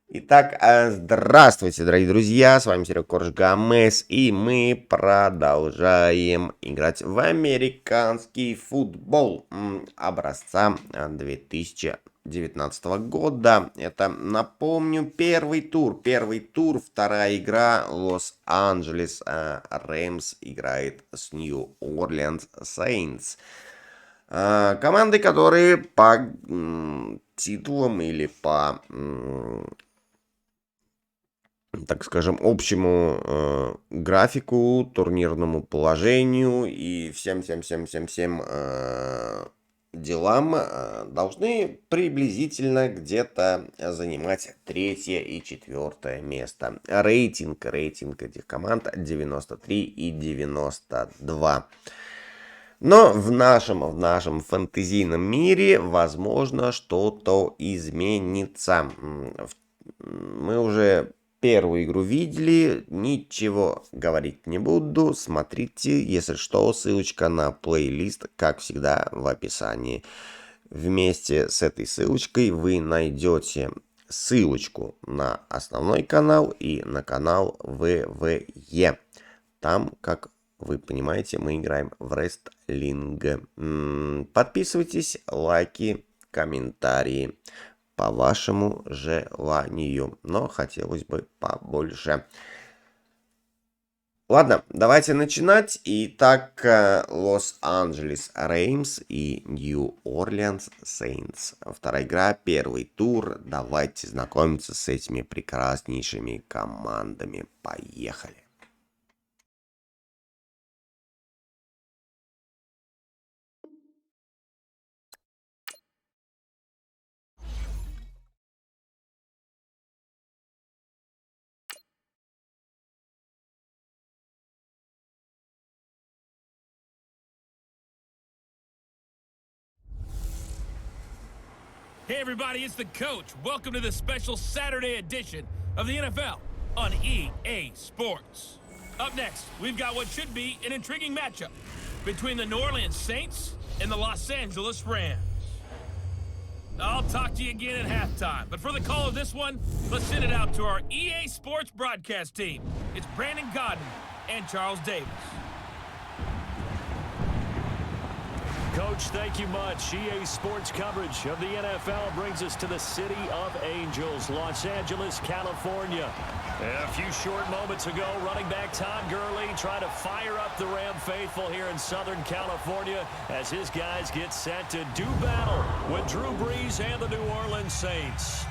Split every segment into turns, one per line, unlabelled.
Итак, здравствуйте, дорогие друзья, с вами Серега Корж Гамес, и мы продолжаем играть в американский футбол образца 2019 года. Это, напомню, первый тур, вторая игра, Лос-Анджелес Рэмс играет с Нью-Орлеанс Сейнтс. Команды, которые по титулам или по так скажем, общему графику, турнирному положению и всем делам должны приблизительно где-то занимать третье и четвертое место. Рейтинг этих команд 93 и 92. Но в нашем фэнтезийном мире, возможно, что-то изменится. Мы уже первую игру видели, ничего говорить не буду. Смотрите, если что, ссылочка на плейлист, как всегда, в описании. Вместе с этой ссылочкой вы найдете ссылочку на основной канал и на канал ВВЕ. Там, как вы понимаете, мы играем в рестлинг. Подписывайтесь, лайки, комментарии по вашему желанию, но хотелось бы побольше. Ладно, давайте начинать. Итак, Лос-Анджелес Реймс и Нью-Орлеанс Сейнтс. Вторая игра, первый тур. Давайте знакомиться с этими прекраснейшими командами. Поехали.
Hey everybody, it's the coach. Welcome to the special Saturday edition of the NFL on EA Sports. Up next, we've got what should be an intriguing matchup between the New Orleans Saints and the Los Angeles Rams. I'll talk to you again at halftime, but for the call of this one, let's send it out to our EA Sports broadcast team. It's Brandon Godden and Charles Davis.
Coach, thank you much. EA Sports coverage of the NFL brings us to the City of Angels, Los Angeles, California. A few short moments ago, running back Todd Gurley trying to fire up the Ram faithful here in Southern California as his guys get set to do battle with Drew Brees and the New Orleans Saints.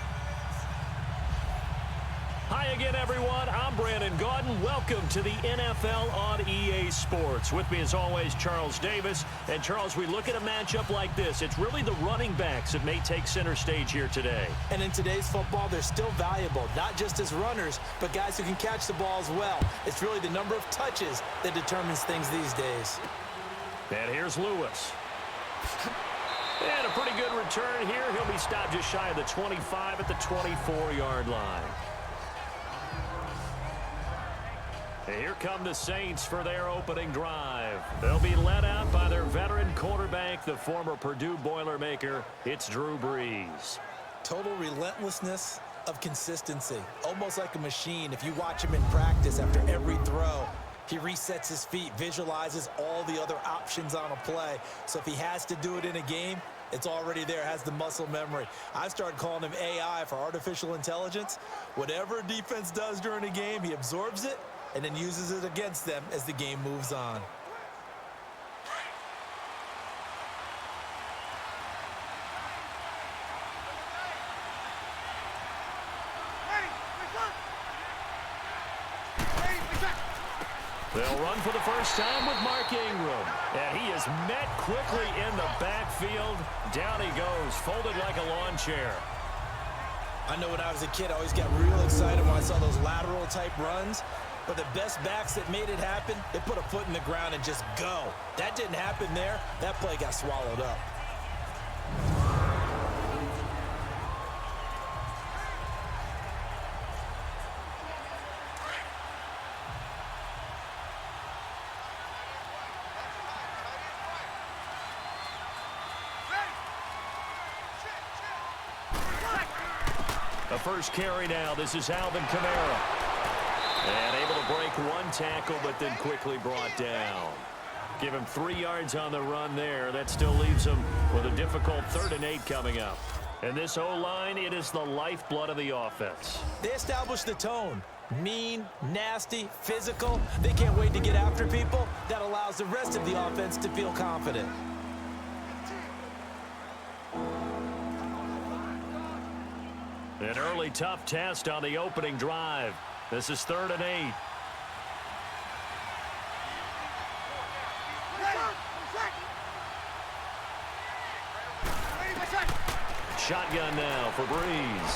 Hi again, everyone. I'm Brandon Gaudin. Welcome to the NFL on EA Sports. With me, as always, Charles Davis. And, Charles, we look at a matchup like this. It's really the running backs that may take center stage here today.
And in today's football, they're still valuable, not just as runners, but guys who can catch the ball as well. It's really the number of touches that determines things these days.
And here's Lewis. And a pretty good return here. He'll be stopped just shy of the 25 at the 24-yard line. Here come the Saints for their opening drive. They'll be led out by their veteran quarterback, the former Purdue Boilermaker. It's Drew Brees.
Total relentlessness of consistency, almost like a machine. If you watch him in practice after every throw, he resets his feet, visualizes all the other options on a play. So if he has to do it in a game, it's already there, has the muscle memory. I started calling him AI for artificial intelligence. Whatever defense does during a game, he absorbs it and then uses it against them as the game moves on.
They'll run for the first time with Mark Ingram. And he is met quickly in the backfield. Down he goes, folded like a lawn chair.
I know when I was a kid, I always got real excited when I saw those lateral type runs. But the best backs that made it happen, they put a foot in the ground and just go. That didn't happen there. That play got swallowed up.
A first carry now. This is Alvin Kamara. And able to break one tackle, but then quickly brought down. Give him 3 yards on the run there. That still leaves him with a difficult 3rd and 8 coming up. And this O-line, it is the lifeblood of the offense.
They established the tone. Mean, nasty, physical. They can't wait to get after people. That allows the rest of the offense to feel confident.
An early tough test on the opening drive. This is 3rd and 8. Shotgun now for Breeze.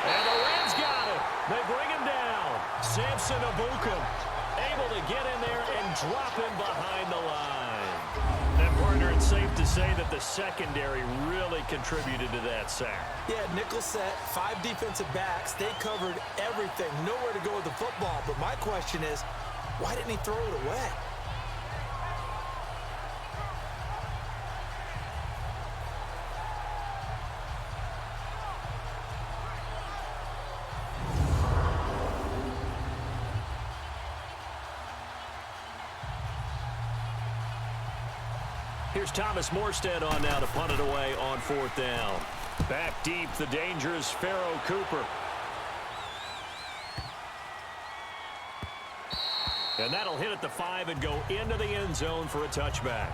And the Rams got him. They bring him down. Samson Abuka able to get in there and drop him behind the line. And partner, it's safe to say that the secondary really contributed to that sack.
Yeah, nickel set, 5 defensive backs. They covered everything. Nowhere to go with the football. But my question is, why didn't he throw it away?
Here's Thomas Morstead on now to punt it away on 4th down. Back deep, the dangerous Pharaoh Cooper. And that'll hit at the 5 and go into the end zone for a touchback.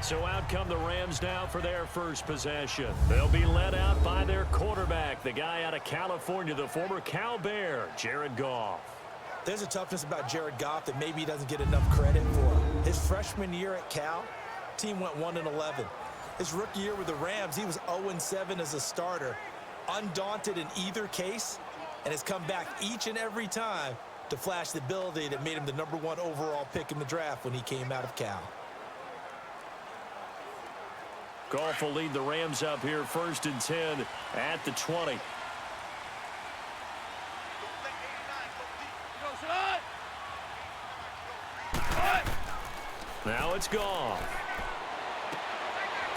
So out come the Rams now for their first possession. They'll be led out by their quarterback, the guy out of California, the former Cal Bear, Jared Goff.
There's a toughness about Jared Goff that maybe he doesn't get enough credit for. His freshman year at Cal, team went 1-11. His rookie year with the Rams, he was 0-7 as a starter, undaunted in either case, and has come back each and every time to flash the ability that made him the #1 overall pick in the draft when he came out of Cal.
Goff will lead the Rams up here 1st and 10 at the 20. Now it's Goff.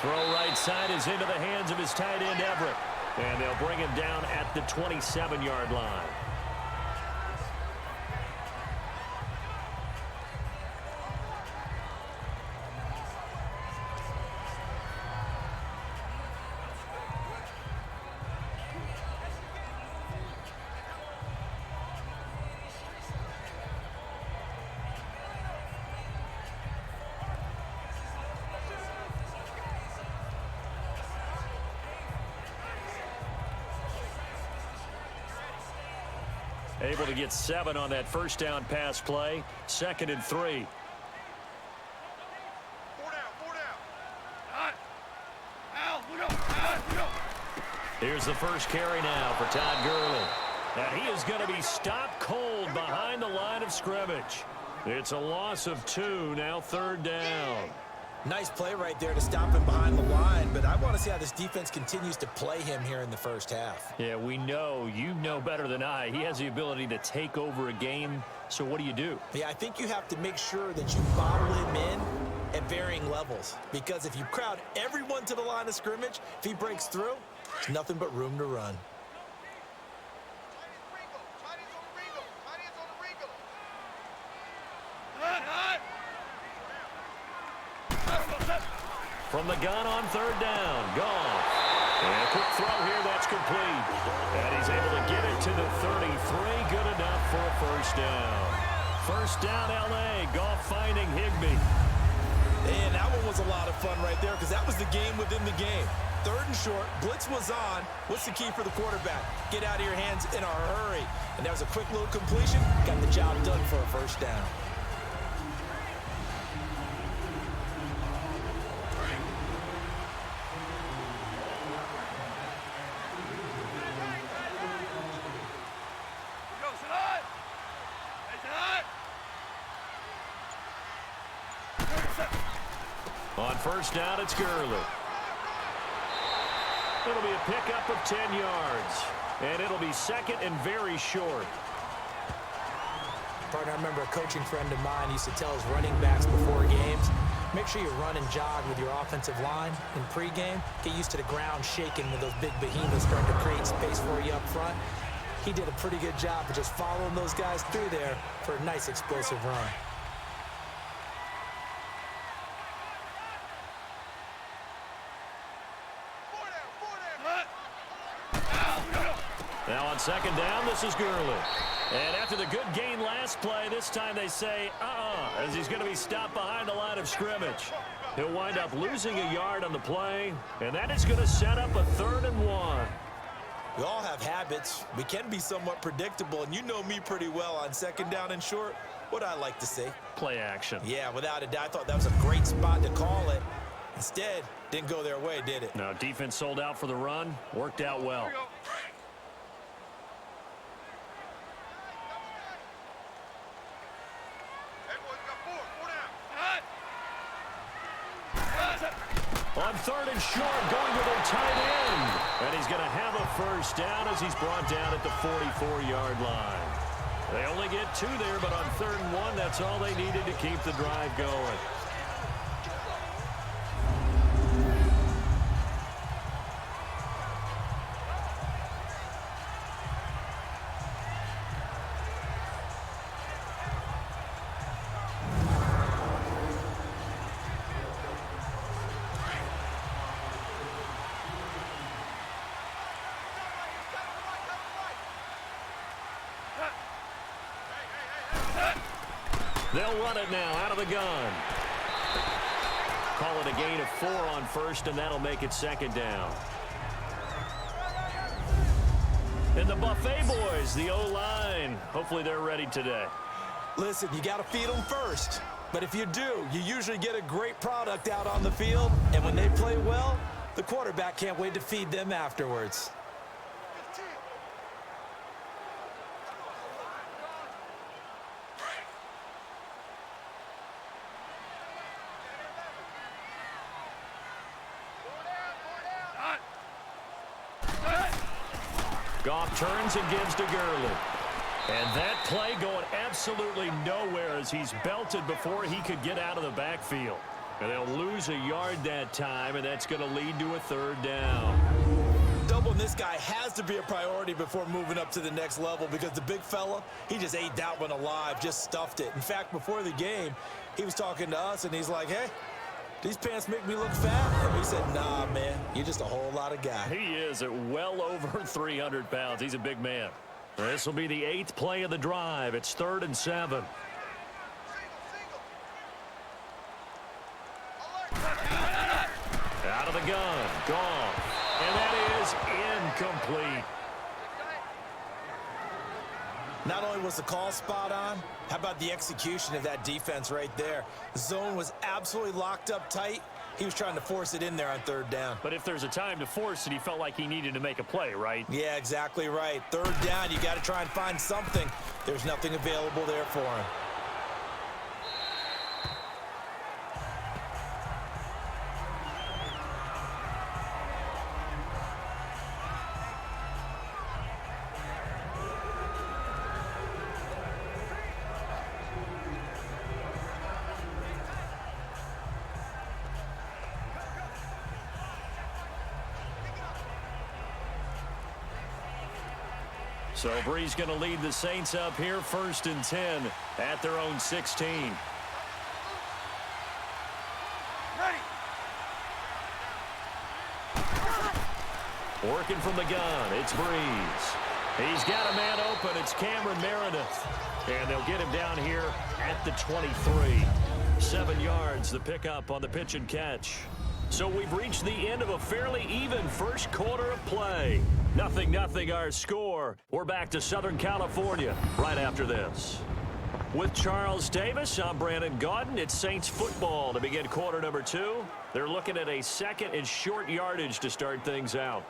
Throw right side is into the hands of his tight end, Everett. And they'll bring him down at the 27-yard line. Able to get 7 on that first down pass play. 2nd and 3.
4 down. Al,
Here's the first carry now for Todd Gurley. And he is going to be stopped cold behind the line of scrimmage. It's a loss of 2, now 3rd down.
Nice play right there to stop him behind the line, but I want to see how this defense continues to play him here in the first half.
Yeah, we know. You know better than I. He has the ability to take over a game, so what do?
Yeah, I think you have to make sure that you bottle him in at varying levels, because if you crowd everyone to the line of scrimmage, if he breaks through, there's nothing but room to run.
From the gun on 3rd down, Goff. And a quick throw here, that's complete. And he's able to get it to the 33, good enough for a first down. First down, L.A., Goff finding Higbee.
And that one was a lot of fun right there, because that was the game within the game. 3rd and short, blitz was on. What's the key for the quarterback? Get out of your hands in a hurry. And that was a quick little completion, got the job done for a first down.
On first down, it's Gurley. It'll be a pickup of 10 yards. And it'll be 2nd and very short.
Partner, I remember a coaching friend of mine used to tell his running backs before games, Make sure you run and jog with your offensive line in pregame. Get used to the ground shaking with those big behemoths starting to create space for you up front. He did a pretty good job of just following those guys through there for a nice explosive run.
Now on second down, this is Gurley. And after the good gain last play, this time they say, as he's going to be stopped behind the line of scrimmage. He'll wind up losing a yard on the play, and that is going to set up a 3rd and 1.
We all have habits. We can be somewhat predictable, and you know me pretty well on second down and short. What I like to say?
Play action.
Yeah, without a doubt. I thought that was a great spot to call it. Instead, didn't go their way, did it?
No, defense sold out for the run. Worked out well. On 3rd and short, going with a tight end. And he's going to have a first down as he's brought down at the 44-yard line. They only get 2 there, but on 3rd and 1, that's all they needed to keep the drive going. They'll run it now out of the gun. Call it a gain of 4 on 1st, and that'll make it 2nd down. And the Buffet boys, the O-line, hopefully they're ready today.
Listen, you got to feed them first. But if you do, you usually get a great product out on the field. And when they play well, the quarterback can't wait to feed them afterwards.
Goff turns and gives to Gurley. And that play going absolutely nowhere as he's belted before he could get out of the backfield. And they'll lose a yard that time, and that's going to lead to a 3rd down.
Doubling this guy has to be a priority before moving up to the next level because the big fella, he just ate that one alive, just stuffed it. In fact, before the game, he was talking to us, and he's like, hey, these pants make me look fat. And we said, nah, man, you're just a whole lot of guy.
He is at well over 300 pounds. He's a big man. This will be the 8th play of the drive. It's 3rd and 7. Out of the gun, gone. And that is incomplete.
Not only was the call spot on, how about the execution of that defense right there? The zone was absolutely locked up tight. He was trying to force it in there on 3rd down.
But if there's a time to force it, he felt like he needed to make a play, right?
Yeah, exactly right. 3rd down, you got to try and find something. There's nothing available there for him.
So Bree's going to lead the Saints up here 1st and 10 at their own 16.
Ready.
Working from the gun, it's Breeze. He's got a man open, it's Cameron Meredith. And they'll get him down here at the 23. 7 yards, the pickup on the pitch and catch. So we've reached the end of a fairly even first quarter of play. 0-0 our score. We're back to Southern California right after this. With Charles Davis, I'm Brandon Gaudin. It's Saints football to begin quarter number 2. They're looking at a 2nd and short yardage to start things out.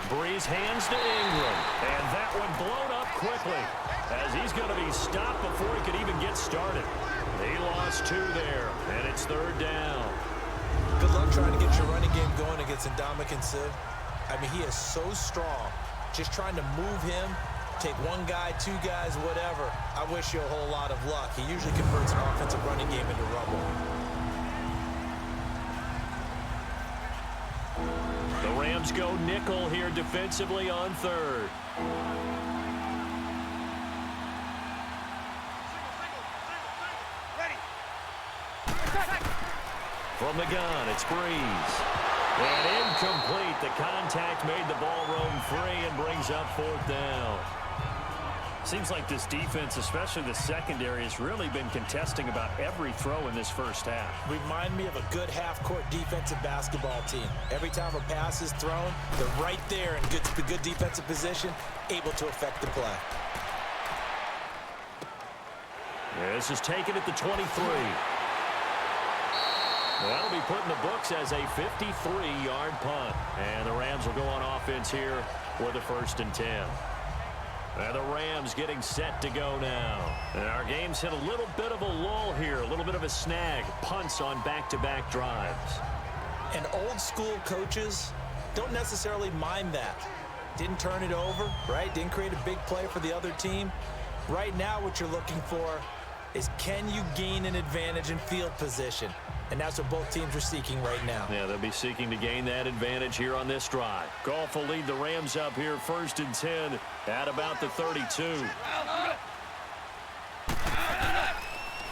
Breeze hands to Ingram, and that one blown up quickly, as he's going to be stopped before he could even get started. He lost 2 there, and it's 3rd down.
Good luck trying to get your running game going against Ndamukong Suh. I mean, he is so strong. Just trying to move him, take 1 guy, 2 guys, whatever. I wish you a whole lot of luck. He usually converts an offensive running game into rubble.
The Rams go nickel here defensively on 3rd.
Ready.
From the gun, it's Breeze. And incomplete. The contact made the ball roam free and brings up 4th down. Seems like this defense, especially the secondary, has really been contesting about every throw in this first half.
Remind me of a good half-court defensive basketball team. Every time a pass is thrown, they're right there in good defensive position, able to affect the play.
This is taken at the 23. That'll be put in the books as a 53-yard punt. And the Rams will go on offense here with a 1st and 10. And the Rams getting set to go now. And our game's hit a little bit of a lull here, a little bit of a snag. Punts on back-to-back drives.
And old-school coaches don't necessarily mind that. Didn't turn it over, right? Didn't create a big play for the other team. Right now what you're looking for is, can you gain an advantage in field position? And that's what both teams are seeking right now.
Yeah, they'll be seeking to gain that advantage here on this drive. Goff will lead the Rams up here 1st and 10 at about the 32.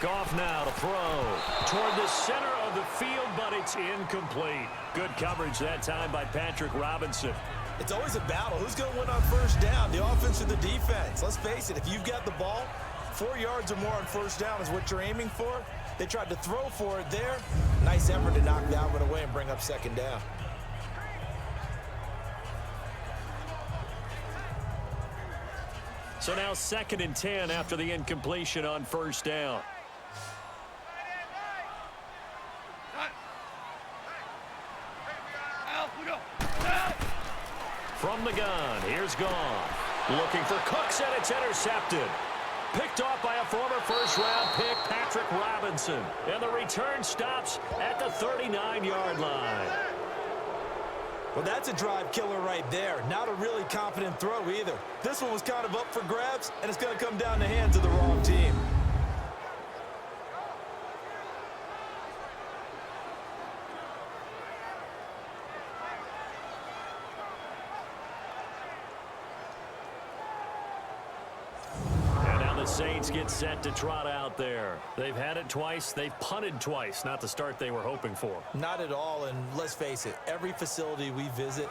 Goff now to throw toward the center of the field, but it's incomplete. Good coverage that time by Patrick Robinson.
It's always a battle. Who's going to win on 1st down, the offense or the defense? Let's face it, if you've got the ball, 4 yards or more on 1st down is what you're aiming for. They tried to throw for it there. Nice effort to knock that one away and bring up 2nd down.
So now 2nd and 10 after the incompletion on 1st down. From the gun, here's Goff. Looking for Cooks, and it's intercepted. Picked off by a former 1st-round pick, Patrick Robinson. And the return stops at the 39-yard line.
Well, that's a drive killer right there. Not a really confident throw either. This one was kind of up for grabs, and it's going to come down the hands of the wrong team.
Saints get set to trot out there. They've had it twice. They've punted twice. Not the start they were hoping for.
Not at all, and let's face it, every facility we visit,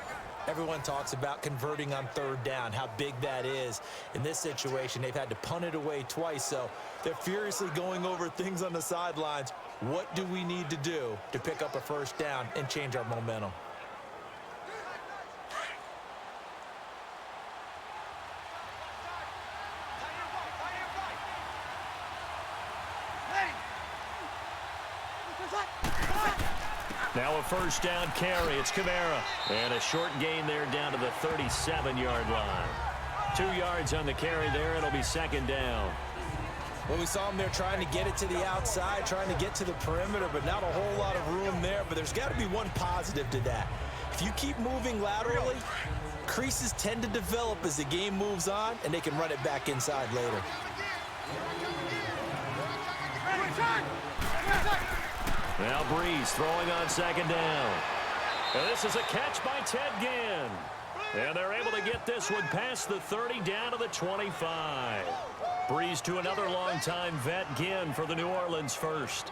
everyone talks about converting on 3rd down, how big that is. In this situation, they've had to punt it away twice, so they're furiously going over things on the sidelines. What do we need to do to pick up a 1st down and change our momentum?
Now a 1st down carry. It's Kamara. And a short gain there down to the 37-yard line. 2 yards on the carry there. It'll be 2nd down.
Well, we saw him there trying to get it to the outside, trying to get to the perimeter, but not a whole lot of room there. But there's got to be one positive to that. If you keep moving laterally, creases tend to develop as the game moves on, and they can run it back inside later.
Now Breeze throwing on 2nd down. And this is a catch by Ted Ginn. And they're able to get this one past the 30 down to the 25. Breeze to another longtime vet, Ginn, for the New Orleans 1st.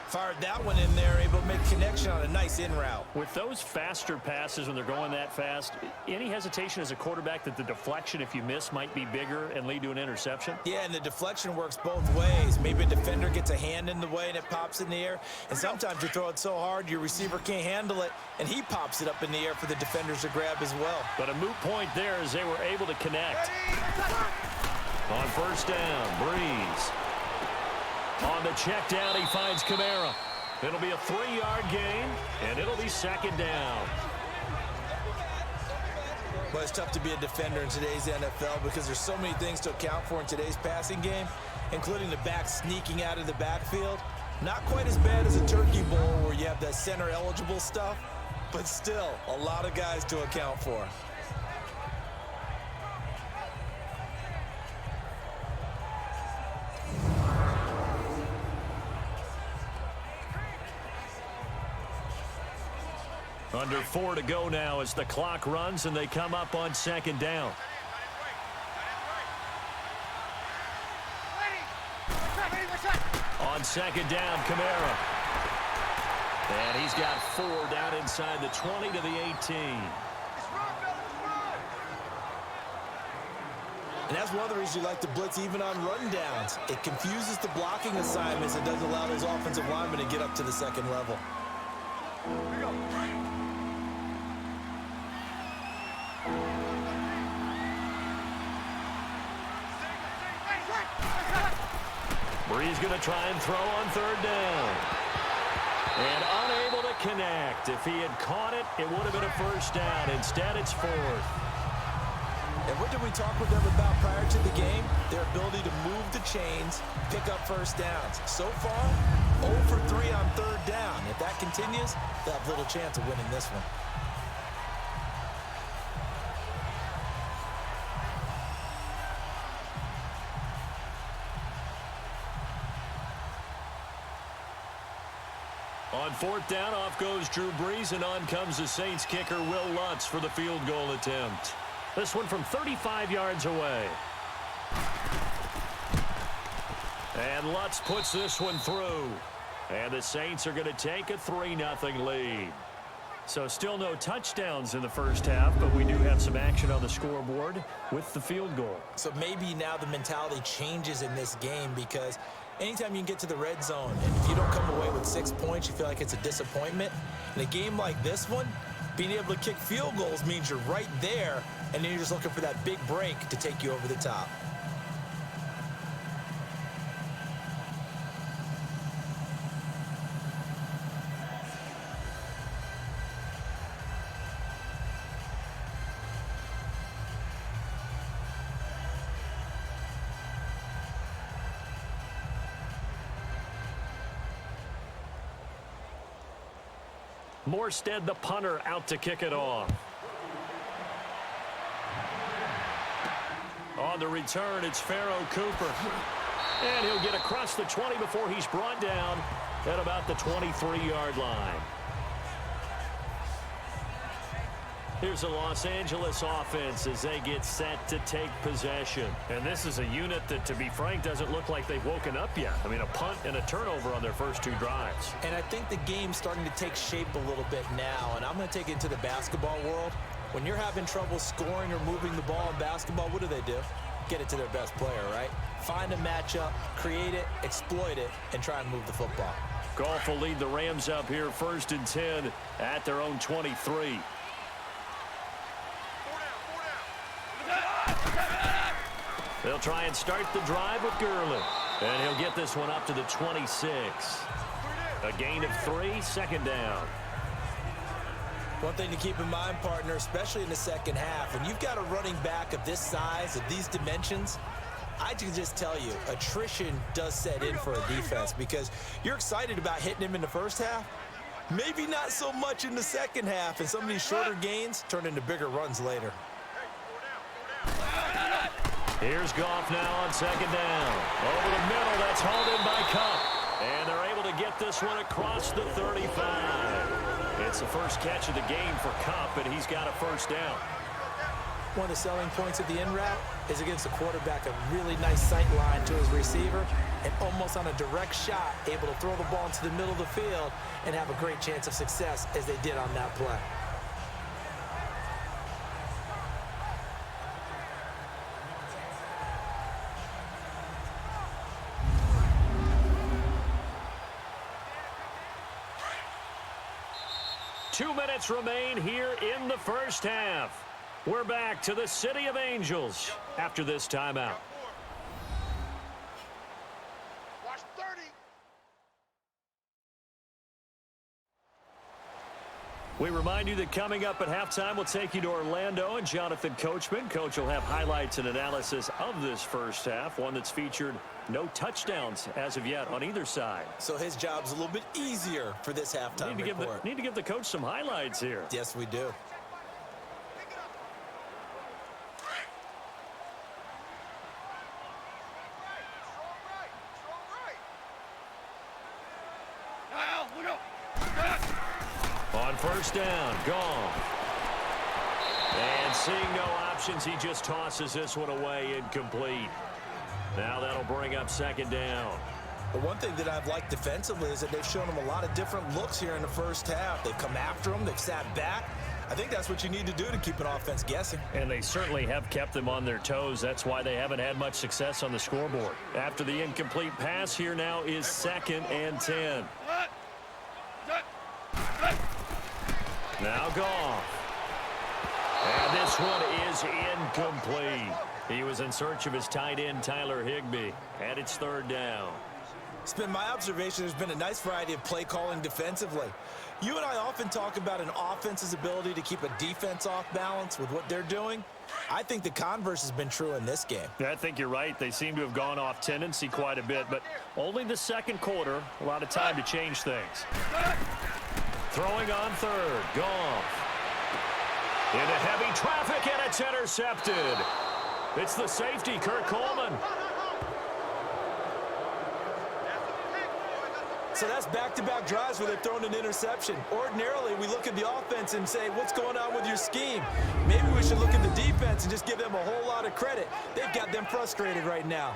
Fired that one in there, able to make connection on a nice in route.
With those faster passes when they're going that fast, any hesitation as a quarterback that the deflection, if you miss, might be bigger and lead to an interception?
Yeah, and the deflection works both ways. Maybe a defender gets a hand in the way and it pops in the air. And sometimes you throw it so hard your receiver can't handle it, and he pops it up in the air for the defenders to grab as well.
But a moot point there as they were able to connect. On 1st down, Breeze. On the check down, he finds Kamara. It'll be a 3-yard gain, and it'll be 2nd down.
Well, it's tough to be a defender in today's NFL because there's so many things to account for in today's passing game, including the back sneaking out of the backfield. Not quite as bad as a turkey bowl where you have that center eligible stuff, but still a lot of guys to account for.
Under 4 to go now as the clock runs and they come up on second down. On second down, Kamara. And he's got 4 down inside the 20 to the 18.
And that's one of the reasons you like to blitz even on run downs. It confuses the blocking assignments and doesn't allow those offensive linemen to get up to the second level.
Bree's going to try and throw on third down. And unable to connect. If he had caught it, it would have been a first down. Instead, it's 4th.
And what did we talk with them about prior to the game? Their ability to move the chains, pick up first downs. So far, 0 for 3 on third down. If that continues, they'll have little chance of winning this one.
On 4th down, off goes Drew Brees, and on comes the Saints kicker, Will Lutz, for the field goal attempt. This one from 35 yards away. And Lutz puts this one through. And the Saints are going to take a 3-0 lead. So still no touchdowns in the first half, but we do have some action on the scoreboard with the field goal.
So maybe now the mentality changes in this game because anytime you can get to the red zone, and if you don't come away with 6 points, you feel like it's a disappointment. In a game like this one, being able to kick field goals means you're right there, and then you're just looking for that big break to take you over the top.
Morstead, the punter, out to kick it off. On the return, it's Pharaoh Cooper. And he'll get across the 20 before he's brought down at about the 23-yard line. Here's the Los Angeles offense as they get set to take possession. And this is a unit that, to be frank, doesn't look like they've woken up yet. I mean, a punt and a turnover on their first 2 drives.
And I think the game's starting to take shape a little bit now, and I'm going to take it into the basketball world. When you're having trouble scoring or moving the ball in basketball, what do? Get it to their best player, right? Find a matchup, create it, exploit it, and try and move the football.
Goff will lead the Rams up here 1st and 10 at their own 23. They'll try and start the drive with Gurley. And he'll get this one up to the 26. A gain of 3, 2nd down.
One thing to keep in mind, partner, especially in the second half, when you've got a running back of this size, of these dimensions, I can just tell you, attrition does set in for a defense because you're excited about hitting him in the first half. Maybe not so much in the second half, and some of these shorter gains turn into bigger runs later.
Here's Goff now on 2nd down. Over the middle, that's hauled in by Kupp. And they're able to get this one across the 35. It's the first catch of the game for Kupp, and he's got a 1st down.
One of the selling points of the in route is against a quarterback, a really nice sight line to his receiver, and almost on a direct shot, able to throw the ball into the middle of the field and have a great chance of success as they did on that play.
Two minutes remain here in the first half. We're back to the City of Angels after this timeout.
Watch 30.
We remind you that coming up at halftime, we'll take you to Orlando and Jonathan Coachman. Coach will have highlights and analysis of this first half, one that's featured no touchdowns as of yet on either side.
So his job's a little bit easier for this halftime report.
Need to give the coach some highlights here.
Yes, we do.
On first down, gone. And seeing no options, he just tosses this one away, incomplete. Now that'll bring up second down.
But one thing that I've liked defensively is that they've shown him a lot of different looks here in the first half. They've come after him, they've sat back. I think that's what you need to do to keep an offense guessing.
And they certainly have kept them on their toes. That's why they haven't had much success on the scoreboard. After the incomplete pass, here now is 2nd and 10. Now gone. And this one is incomplete. He was in search of his tight end, Tyler Higbee. And it's 3rd down.
It's been my observation there's been a nice variety of play calling defensively. You and I often talk about an offense's ability to keep a defense off balance with what they're doing. I think the converse has been true in this game.
Yeah, I think you're right. They seem to have gone off tendency quite a bit, but only the second quarter, a lot of time to change things. Throwing on 3rd, Goff. Into heavy traffic, and it's intercepted. It's the safety, Kurt Coleman.
So that's back-to-back drives where they've thrown an interception. Ordinarily, we look at the offense and say, what's going on with your scheme? Maybe we should look at the defense and just give them a whole lot of credit. They've got them frustrated right now.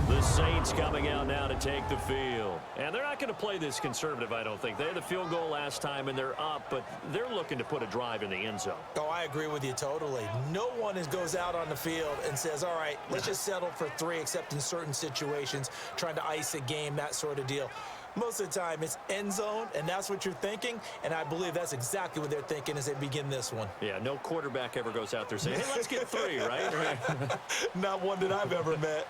The Saints coming out now to take the field. And they're not going to play this conservative, I don't think. They had the field goal last time, and they're up, but they're looking to put a drive in the end zone.
Oh, I agree with you totally. No one goes out on the field and says, all right, let's just settle for 3, except in certain situations, trying to ice a game, that sort of deal. Most of the time, it's end zone, and that's what you're thinking, and I believe that's exactly what they're thinking as they begin this one.
Yeah, no quarterback ever goes out there saying, hey, let's get 3, right?
Not one that I've ever met.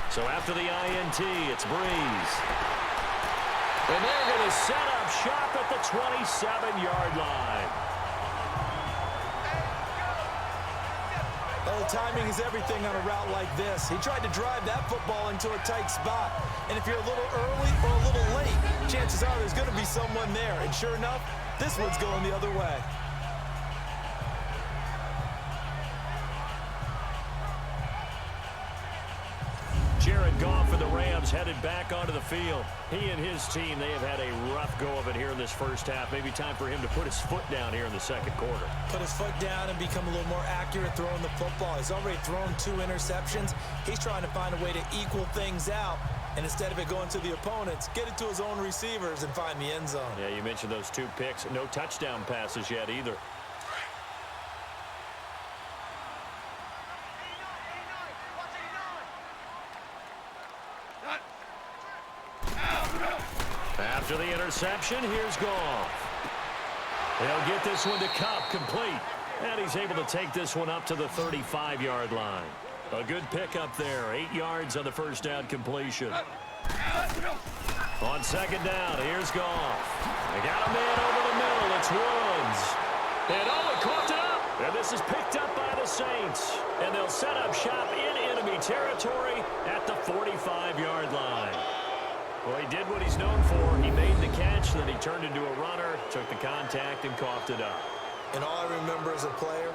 So after the INT, it's Breeze. And they're going to set up shop at the 27-yard line.
Well, the timing is everything on a route like this. He tried to drive that football into a tight spot. And if you're a little early or a little late, chances are there's going to be someone there. And sure enough, this one's going the other way.
Jared Goff for the Rams headed back onto the field. He and his team, they have had a rough go of it here in this first half. Maybe time for him to put his foot down here in the second quarter.
Put his foot down and become a little more accurate throwing the football. He's already thrown 2 interceptions. He's trying to find a way to equal things out. And instead of it going to the opponents, get it to his own receivers and find the end zone.
Yeah, you mentioned those 2 picks. No touchdown passes yet either. After the interception, here's Goff. He'll get this one to Cup, complete. And he's able to take this one up to the 35-yard line. A good pickup there, 8 yards on the first down completion. On second down, here's Goff. They got a man over the middle, it's Woods. And he caught it up. And this is picked up by the Saints. And they'll set up shop in enemy territory at the 45-yard line. Well, he did what he's known for. He made the catch, then he turned into a runner, took the contact, and coughed it up.
And all I remember as a player,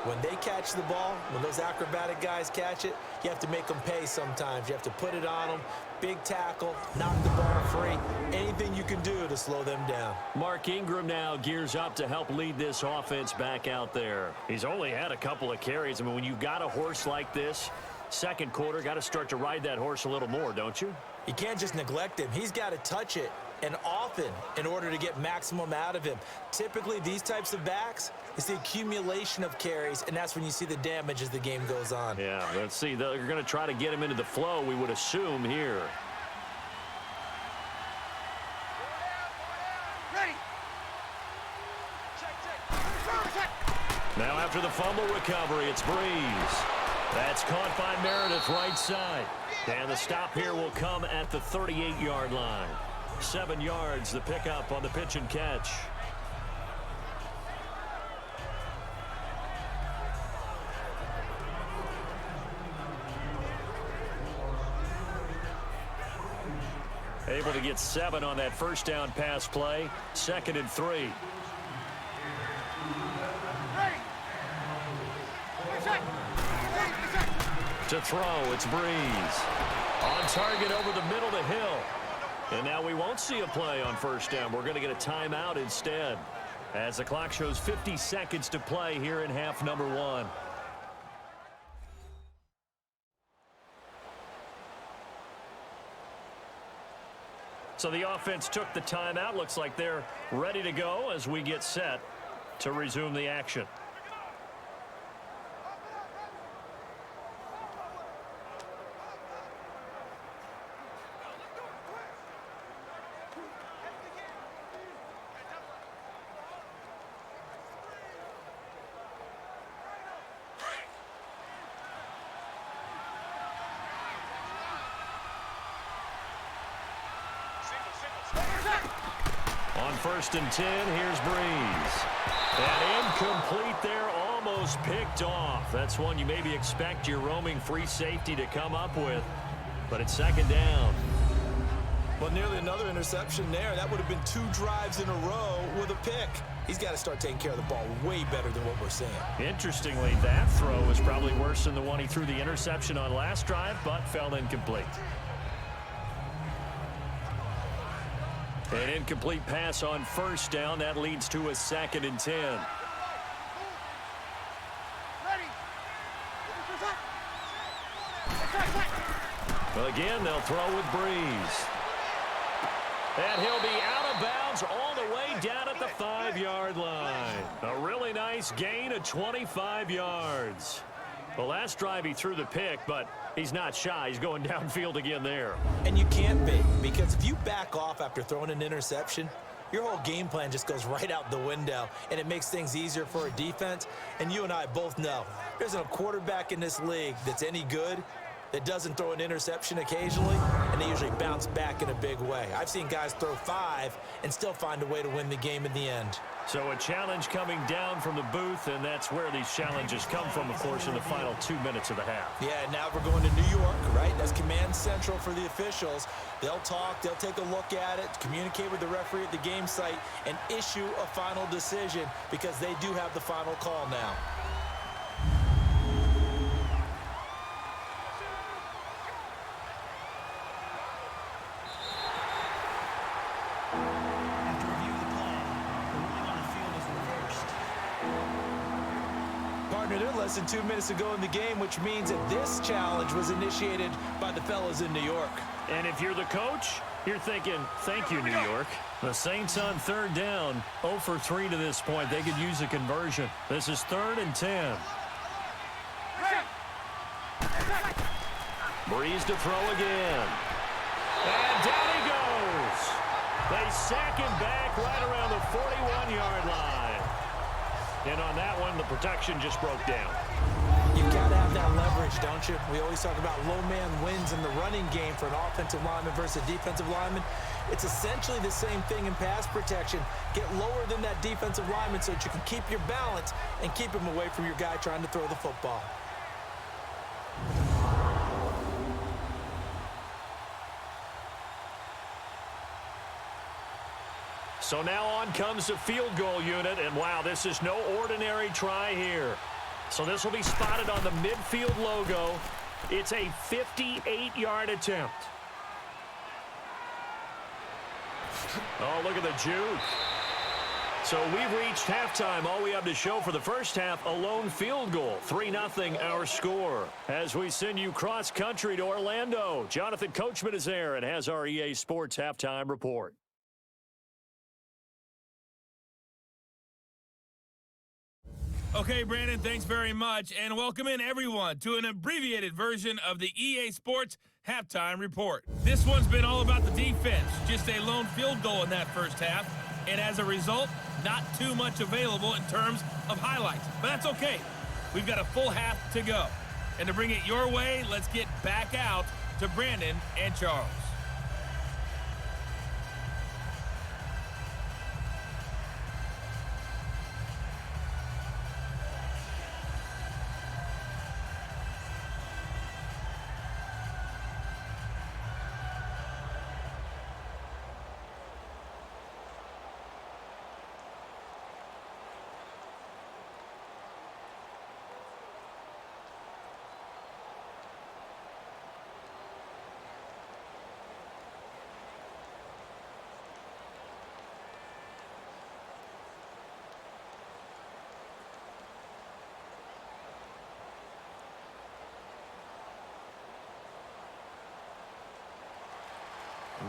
when they catch the ball, when those acrobatic guys catch it, you have to make them pay sometimes. You have to put it on them, big tackle, knock the ball free, anything you can do to slow them down.
Mark Ingram now gears up to help lead this offense back out there. He's only had a couple of carries. I mean, when you've got a horse like this, second quarter, got to start to ride that horse a little more, don't you?
You can't just neglect him. He's got to touch it, and often, in order to get maximum out of him. Typically, these types of backs, it's the accumulation of carries, and that's when you see the damage as the game goes on.
Yeah, let's see. They're going to try to get him into the flow, we would assume, here. Now after the fumble recovery, it's Breeze. That's caught by Meredith right side. And the stop here will come at the 38-yard line. 7 yards, the pickup on the pitch and catch. Able to get 7 on that first down pass play. 2nd and 3. To throw, it's Breeze. On target over the middle to Hill. And now we won't see a play on first down. We're going to get a timeout instead, as the clock shows 50 seconds to play here in half number 1. So the offense took the timeout. Looks like they're ready to go as we get set to resume the action. On 1st and 10, here's Breeze. And incomplete there, almost picked off. That's one you maybe expect your roaming free safety to come up with. But it's 2nd down.
Well, nearly another interception there. That would have been 2 drives in a row with a pick. He's got to start taking care of the ball way better than what we're seeing. Interestingly, that throw was probably worse than the one he threw the interception on last drive, but fell incomplete. An incomplete pass on 1st down. That leads to a 2nd and 10. Well, again, they'll throw with Breeze. And he'll be out of bounds all the way down at the 5-yard line. A really nice gain of 25 yards. The last drive he threw the pick, but he's not shy. He's going downfield again there. And you can't be, because if you back off after throwing an interception, your whole game plan just goes right out the window, and it makes things easier for a defense. And you and I both know there's a quarterback in this league that's any good that doesn't throw an interception occasionally, and they usually bounce back in a big way. I've seen guys throw 5 and still find a way to win the game in the end. So a challenge coming down from the booth, and that's where these challenges come from, of course, in the final 2 minutes of the half. Yeah, now we're going to New York, right? That's command central for the officials. They'll talk, they'll take a look at it, communicate with the referee at the game site, and issue a final decision, because they do have the final call now. Less than 2 minutes ago in the game, which means that this challenge was initiated by the fellas in New York. And if you're the coach, you're thinking, thank you, New York. The Saints on 3rd down, 0 for 3 to this point. They could use a conversion. This is 3rd and 10. Breeze to throw again. And down he goes. They sack him back right around the 41-yard line. And on that one, the protection just broke down. You've got to have that leverage, don't you? We always talk about low man wins in the running game for an offensive lineman versus a defensive lineman. It's essentially the same thing in pass protection. Get lower than that defensive lineman so that you can keep your balance and keep him away from your guy trying to throw the football. So now on comes the field goal unit, and wow, this is no ordinary try here. So this will be spotted on the midfield logo. It's a 58-yard attempt. Oh, look at the juke. So we've reached halftime. All we have to show for the first half, a lone field goal. 3-0 our score. As we send you cross-country to Orlando, Jonathan Coachman is there and has our EA Sports halftime report.
Okay, Brandon, thanks very much, and welcome in everyone to an abbreviated version of the EA Sports Halftime Report. This one's been all about the defense, just a lone field goal in that first half, and as a result, not too much available in terms of highlights, but that's okay. We've got a full half to go. And to bring it your way, let's get back out to Brandon and Charles.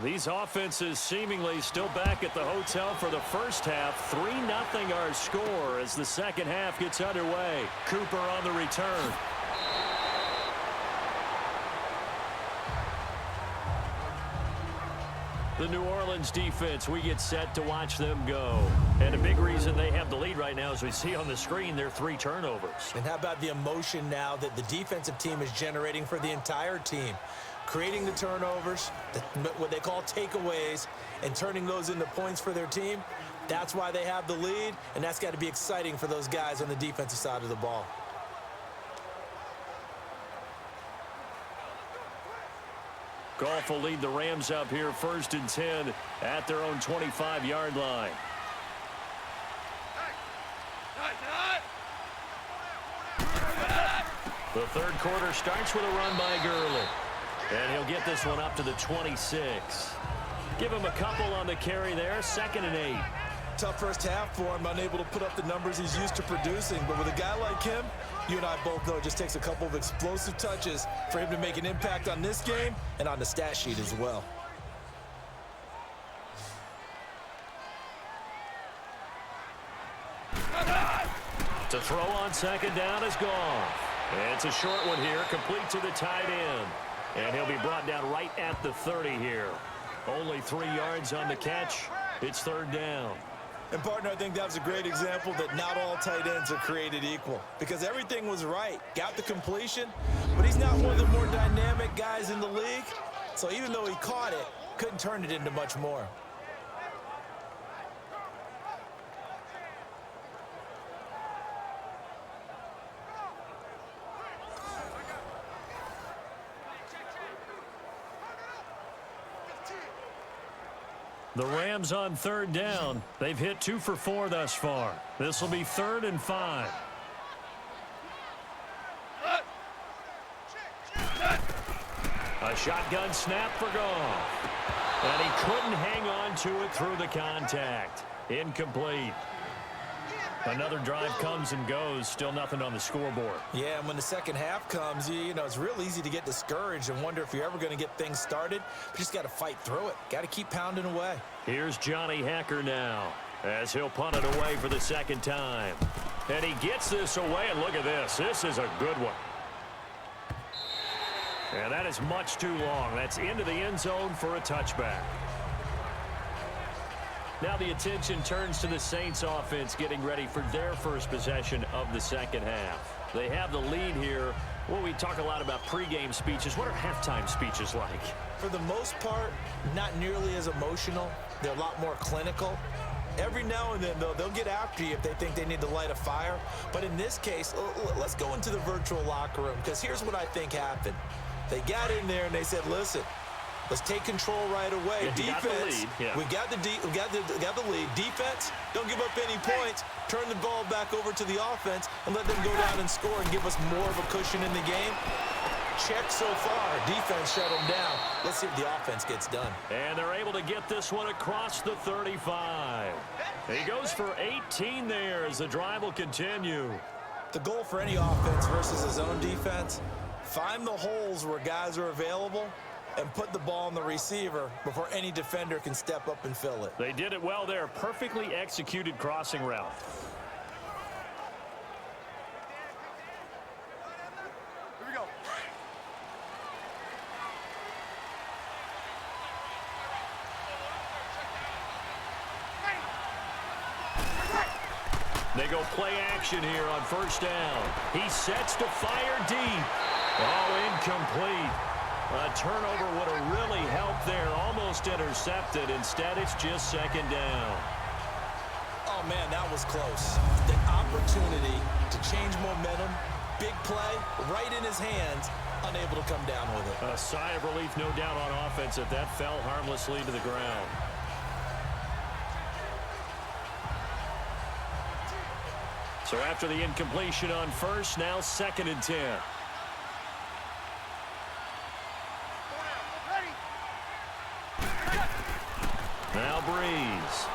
These offenses seemingly still back at the hotel for the first half. 3-0 our score as the second half gets underway. Cooper on the return. The New Orleans defense, we get set to watch them go. And a big reason they have the lead right now, as we see on the screen, their 3 turnovers.
And how about the emotion now that the defensive team is generating for the entire team? Creating the turnovers, what they call takeaways, and turning those into points for their team. That's why they have the lead, and that's got to be exciting for those guys on the defensive side of the ball.
Goff will lead the Rams up here 1st and 10 at their own 25-yard line. The third quarter starts with a run by Gurley. And he'll get this one up to the 26. Give him a couple on the carry there, 2nd and 8.
Tough first half for him, unable to put up the numbers he's used to producing. But with a guy like him, you and I both know it just takes a couple of explosive touches for him to make an impact on this game and on the stat sheet as well.
To throw on 2nd down is gone. It's a short one here, complete to the tight end. And he'll be brought down right at the 30 here. Only 3 yards on the catch. It's 3rd down.
And, partner, I think that was a great example that not all tight ends are created equal. Because everything was right. Got the completion, but he's not one of the more dynamic guys in the league. So even though he caught it, couldn't turn it into much more.
The Rams on 3rd down. They've hit 2 for 4 thus far. This will be 3rd and 5. A shotgun snap for Goff. And he couldn't hang on to it through the contact. Incomplete. Another drive comes and goes. Still nothing on the scoreboard.
Yeah, and when the second half comes, you know, it's real easy to get discouraged and wonder if you're ever going to get things started. But you just got to fight through it. Got to keep pounding away.
Here's Johnny Hacker now as he'll punt it away for the 2nd time. And he gets this away, and look at this. This is a good one. And that is much too long. That's into the end zone for a touchback. Now the attention turns to the Saints offense getting ready for their first possession of the second half. They have the lead here. Well, we talk a lot about pregame speeches. What are halftime speeches like?
For the most part, not nearly as emotional. They're a lot more clinical. Every now and then, though, they'll get after you if they think they need to light a fire. But in this case, let's go into the virtual locker room, because here's what I think happened. They got in there and they said, listen, let's take control right away.
Yeah,
defense, we got the lead. Defense, don't give up any points. Turn the ball back over to the offense and let them go down and score and give us more of a cushion in the game. Check so far. Defense shut them down. Let's see if the offense gets done.
And they're able to get this one across the 35. He goes for 18 there as the drive will continue.
The goal for any offense versus his own defense, find the holes where guys are available and put the ball on the receiver before any defender can step up and fill it.
They did it well there. Perfectly executed crossing route.
Here we go.
They go play action here on first down. He sets to fire deep. Oh, incomplete. A turnover would have really helped there. Almost intercepted. Instead, it's just second down.
Oh, man, that was close. The opportunity to change momentum, big play, right in his hands, unable to come down with it.
A sigh of relief, no doubt, on offense that fell harmlessly to the ground. So after the incompletion on first, now 2nd and 10. Now Breeze.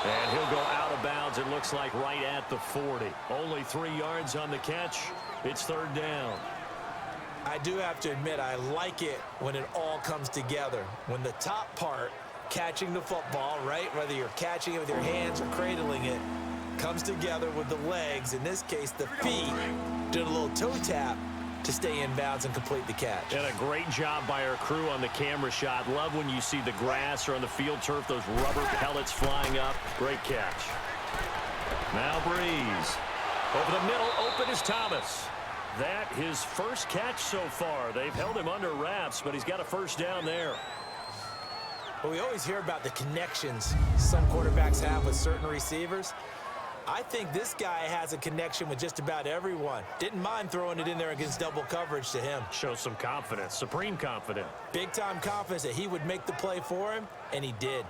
And he'll go out of bounds, it looks like, right at the 40. Only 3 yards on the catch. It's 3rd down.
I do have to admit, I like it when it all comes together. When the top part, catching the football, right, whether you're catching it with your hands or cradling it, comes together with the legs, in this case the feet, doing a little toe tap to stay in bounds and complete the catch.
And a great job by our crew on the camera shot. Love when you see the grass or on the field turf, those rubber pellets flying up. Great catch. Now Breeze. Over the middle, open is Thomas. That his first catch so far. They've held him under wraps, but he's got a first down there.
Well, we always hear about the connections some quarterbacks have with certain receivers. I think this guy has a connection with just about everyone. Didn't mind throwing it in there against double coverage to him.
Shows some confidence, supreme confidence.
Big-time confidence that he would make the play for him, and he did.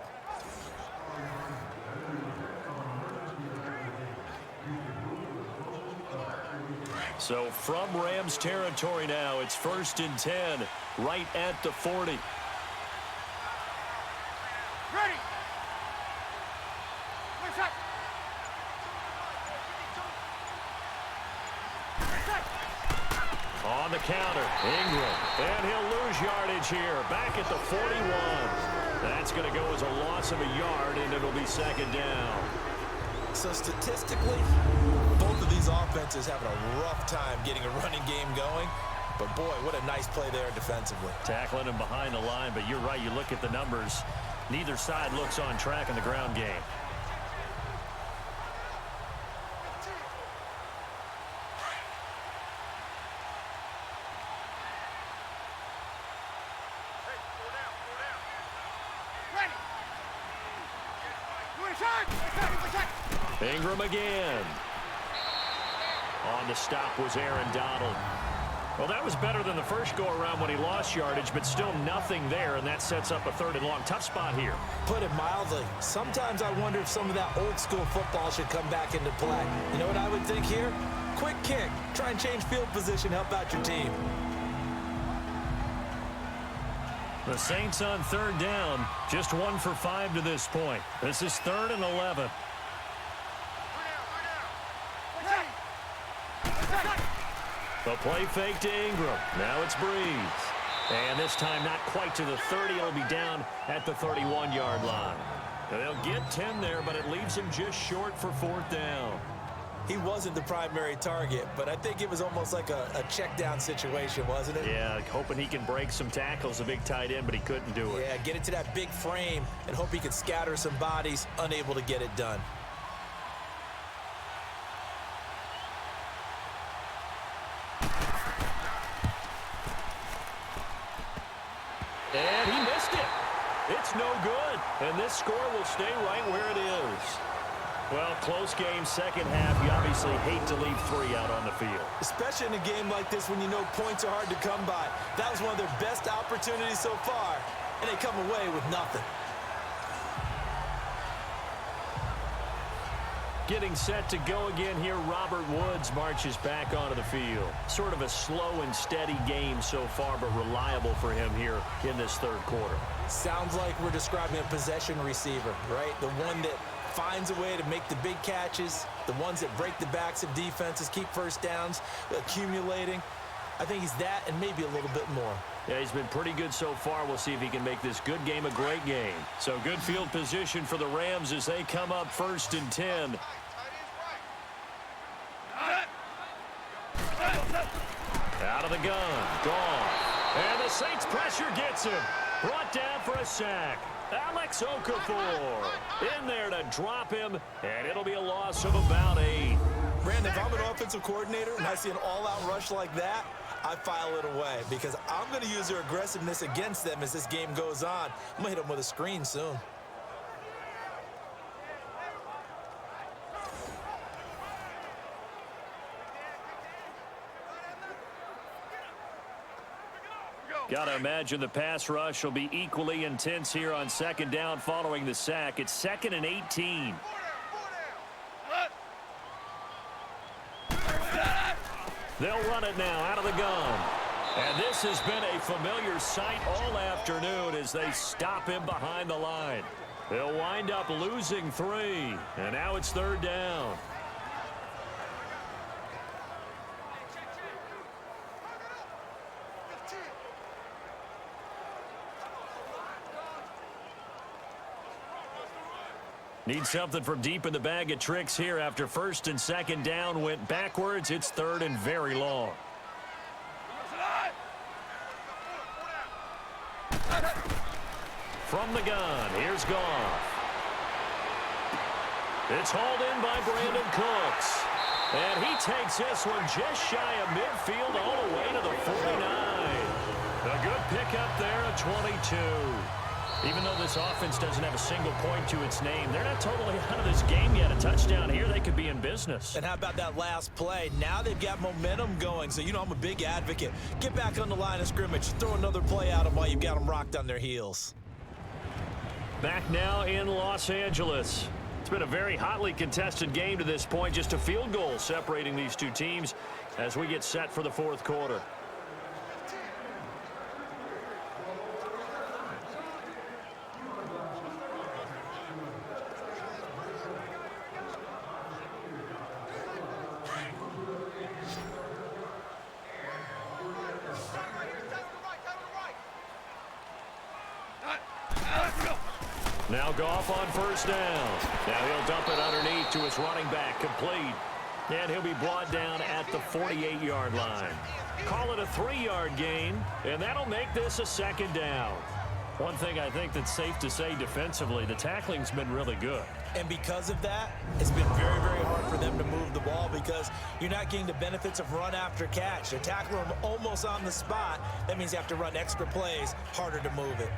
So from Rams territory now, it's 1st and 10, right at the 40.
Ready. One shot.
On the counter, Ingram, and he'll lose yardage here, back at the 41. That's going to go as a loss of a yard, and it'll be 2nd down.
So statistically, both of these offenses having a rough time getting a running game going. But boy, what a nice play there defensively.
Tackling him behind the line, but you're right, you look at the numbers. Neither side looks on track in the ground game. Ingram again. On the stop was Aaron Donald. Well, that was better than the first go-around when he lost yardage, but still nothing there, and that sets up a 3rd and long. Tough spot here.
Put it mildly. Sometimes I wonder if some of that old-school football should come back into play. You know what I would think here? Quick kick. Try and change field position, help out your team.
The Saints on 3rd down, just 1 for 5 to this point. This is 3rd and 11. The play fake to Ingram. Now it's Breeze. And this time not quite to the 30. It'll be down at the 31-yard line. They'll get 10 there, but it leaves him just short for 4th down.
He wasn't the primary target, but I think it was almost like a check down situation, wasn't it?
Yeah, hoping he can break some tackles, a big tight end, but he couldn't do it.
Yeah, get into that big frame and hope he can scatter some bodies, unable to get it done.
And he missed it. It's no good. And this score will stay right where it is. Well, close game, second half. You obviously hate to leave 3 out on the field.
Especially in a game like this when you know points are hard to come by. That was one of their best opportunities so far, and they come away with nothing.
Getting set to go again here, Robert Woods marches back onto the field. Sort of a slow and steady game so far, but reliable for him here in this 3rd quarter.
Sounds like we're describing a possession receiver, right? The one that finds a way to make the big catches, the ones that break the backs of defenses, keep first downs, accumulating. I think he's that and maybe a little bit more.
Yeah, he's been pretty good so far. We'll see if he can make this good game a great game. So good field position for the Rams as they come up 1st and 10. Out of the gun, gone. And the Saints pressure gets him. Brought down for a sack. Alex Okafor in there to drop him, and it'll be a loss of about 8.
Brandon, if I'm an offensive coordinator and I see an all-out rush like that, I file it away because I'm going to use their aggressiveness against them as this game goes on. I'm going to hit them with a screen soon.
Got to imagine the pass rush will be equally intense here on second down following the sack. It's 2nd and 18. They'll run it now out of the gun. And this has been a familiar sight all afternoon as they stop him behind the line. They'll wind up losing 3. And now it's 3rd down. Need something from deep in the bag of tricks here after 1st and 2nd down went backwards. It's 3rd and very long. From the gun, here's Goff. It's hauled in by Brandon Cooks. And he takes this one just shy of midfield all the way to the 49. A good pickup there at 22. Even though this offense doesn't have a single point to its name, they're not totally out of this game yet. A touchdown here, they could be in business.
And how about that last play? Now they've got momentum going, so you know I'm a big advocate. Get back on the line of scrimmage. Throw another play at them while you've got them rocked on their heels.
Back now in Los Angeles. It's been a very hotly contested game to this point. Just a field goal separating these two teams as we get set for the 4th quarter. Now Goff on 1st down. Now he'll dump it underneath to his running back, complete. And he'll be brought down at the 48-yard line. Call it a 3-yard gain, and that'll make this a 2nd down. One thing I think that's safe to say defensively, the tackling's been really good.
And because of that, it's been very, very hard for them to move the ball because you're not getting the benefits of run after catch. They're tackling them almost on the spot. That means you have to run extra plays, harder to move it.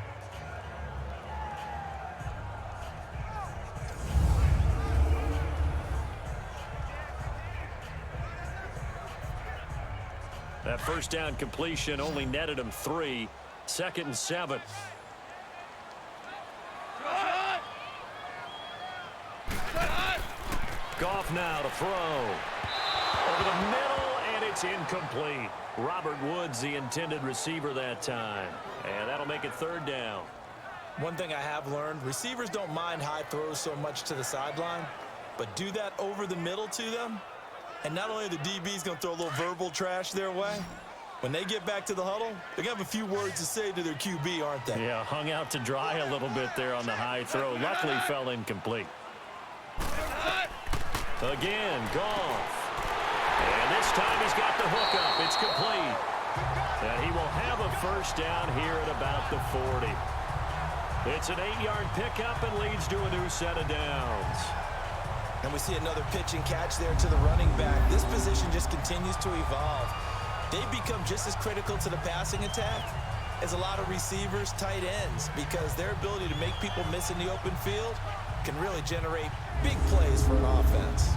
That 1st down completion only netted him 3. 2nd and 7. Goff now to throw. Over the middle, and it's incomplete. Robert Woods, the intended receiver that time. And that'll make it 3rd down.
One thing I have learned, receivers don't mind high throws so much to the sideline, but do that over the middle to them, and not only are the DBs going to throw a little verbal trash their way, when they get back to the huddle, they're going to have a few words to say to their QB, aren't they?
Yeah, hung out to dry a little bit there on the high throw. Luckily fell incomplete. Again, Goff. And this time he's got the hookup. It's complete. And he will have a 1st down here at about the 40. It's an 8-yard pickup and leads to a new set of downs.
And we see another pitch and catch there to the running back. This position just continues to evolve. They've become just as critical to the passing attack as a lot of receivers, tight ends, because their ability to make people miss in the open field can really generate big plays for an offense.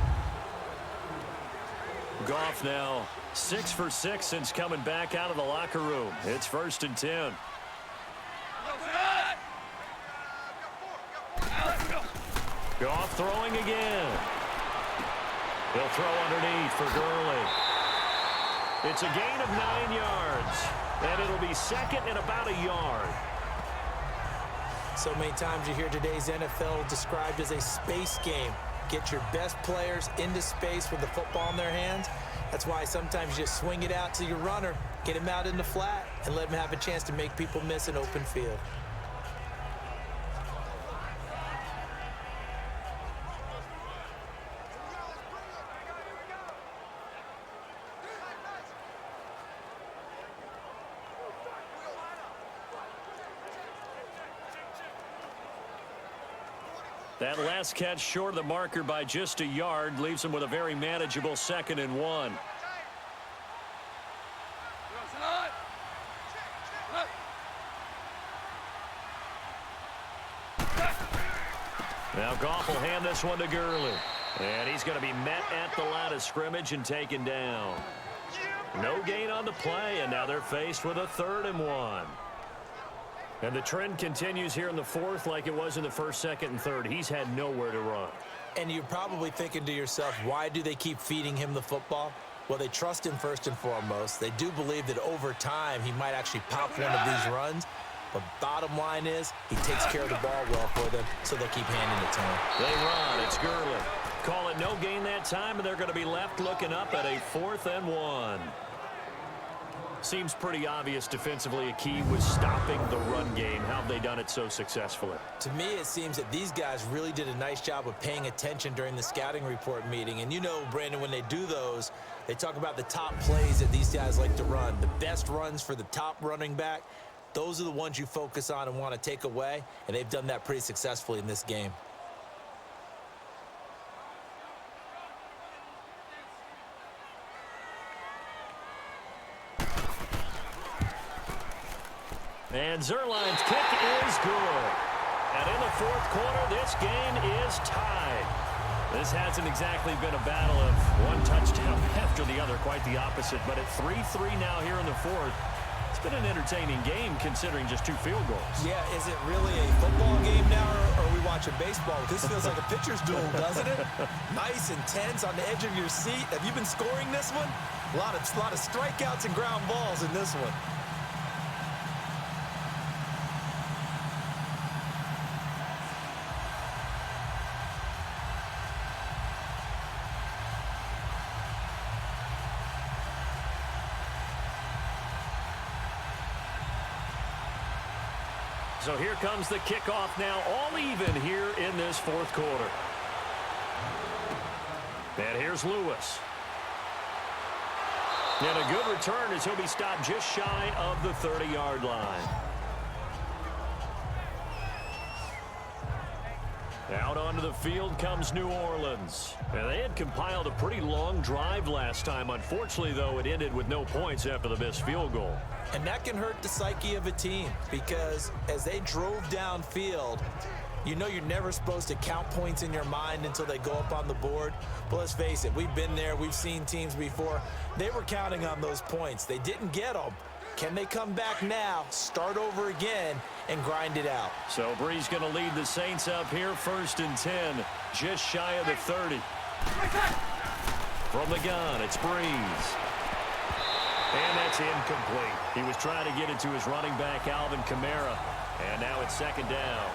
Goff now 6 for 6 since coming back out of the locker room. It's 1st and 10. Goff throwing again. He'll throw underneath for Gurley. It's a gain of 9 yards, and it'll be 2nd and about a yard.
So many times you hear today's NFL described as a space game. Get your best players into space with the football in their hands. That's why sometimes you just swing it out to your runner, get him out in the flat, and let him have a chance to make people miss an open field.
That last catch short of the marker by just a yard leaves him with a very manageable 2nd and 1. Now Goff will hand this one to Gurley. And he's going to be met at the line of scrimmage and taken down. No gain on the play, and now they're faced with a 3rd and 1. And the trend continues here in the 4th like it was in the 1st, 2nd, and 3rd. He's had nowhere to run.
And you're probably thinking to yourself, why do they keep feeding him the football? Well, they trust him first and foremost. They do believe that over time he might actually pop one of these runs. But bottom line is, he takes care of the ball well for them, so they'll keep handing it to him.
They run. It's Gurley. Call it no gain that time, and they're going to be left looking up at a 4th and 1. Seems pretty obvious defensively a key was stopping the run game. How have they done it so successfully?
To me, it seems that these guys really did a nice job of paying attention during the scouting report meeting. And you know, Brandon, when they do those, they talk about the top plays that these guys like to run. The best runs for the top running back, those are the ones you focus on and want to take away. And they've done that pretty successfully in this game.
And Zerline's kick is good. And in the 4th quarter, this game is tied. This hasn't exactly been a battle of one touchdown after the other, quite the opposite. But at 3-3 now here in the 4th, it's been an entertaining game considering just 2 field goals.
Yeah, is it really a football game now, or are we watching baseball? This feels like a pitcher's duel, doesn't it? Nice, intense, on the edge of your seat. Have you been scoring this one? A lot of strikeouts and ground balls in this one.
So here comes the kickoff now, all even here in this 4th quarter. And here's Lewis. And a good return as he'll be stopped just shy of the 30-yard line. Out onto the field comes New Orleans. And they had compiled a pretty long drive last time. Unfortunately, though, it ended with no points after the missed field goal.
And that can hurt the psyche of a team because as they drove downfield, you know you're never supposed to count points in your mind until they go up on the board. But let's face it, we've been there. We've seen teams before. They were counting on those points. They didn't get them. Can they come back now, start over again, and grind it out?
So Brees going to lead the Saints up here, 1st and 10, just shy of the 30. From the gun, it's Brees. And that's incomplete. He was trying to get it to his running back, Alvin Kamara. And now it's 2nd down.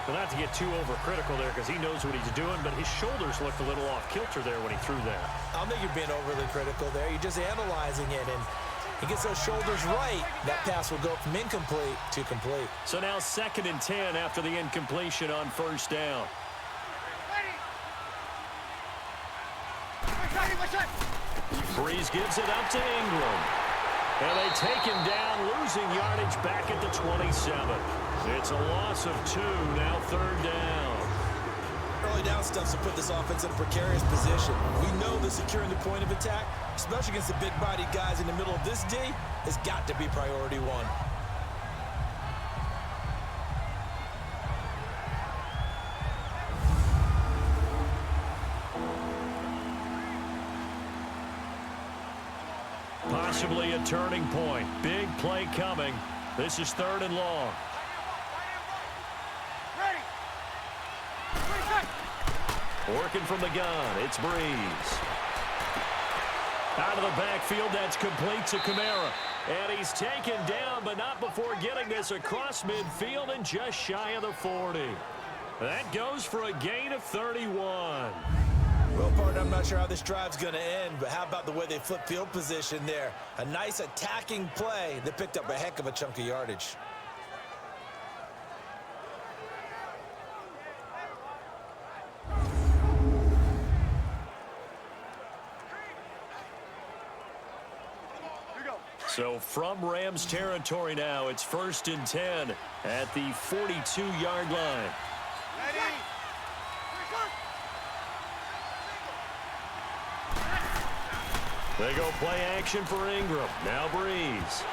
Well, not to get too overcritical there because he knows what he's doing, but his shoulders looked a little off kilter there when he threw that.
I don't think you're being overly critical there. You're just analyzing it, and he gets those shoulders right. That pass will go from incomplete to complete.
So now 2nd and 10 after the incompletion on 1st down. Brees gives it up to Ingram. And they take him down, losing yardage back at the 27. It's a loss of 2, now 3rd down.
Early down stuff to put this offense in a precarious position. We know that securing the point of attack, especially against the big-bodied guys in the middle of this D, has got to be priority 1.
Possibly a turning point. Big play coming. This is 3rd and long. Working from the gun, it's Brees. Out of the backfield, that's complete to Kamara. And he's taken down, but not before getting this across midfield and just shy of the 40. That goes for a gain of 31.
Well, partner, I'm not sure how this drive's going to end, but how about the way they flip field position there? A nice attacking play that picked up a heck of a chunk of yardage.
So from Rams territory now, it's 1st and 10 at the 42-yard line. They go play action for Ingram. Now Breeze.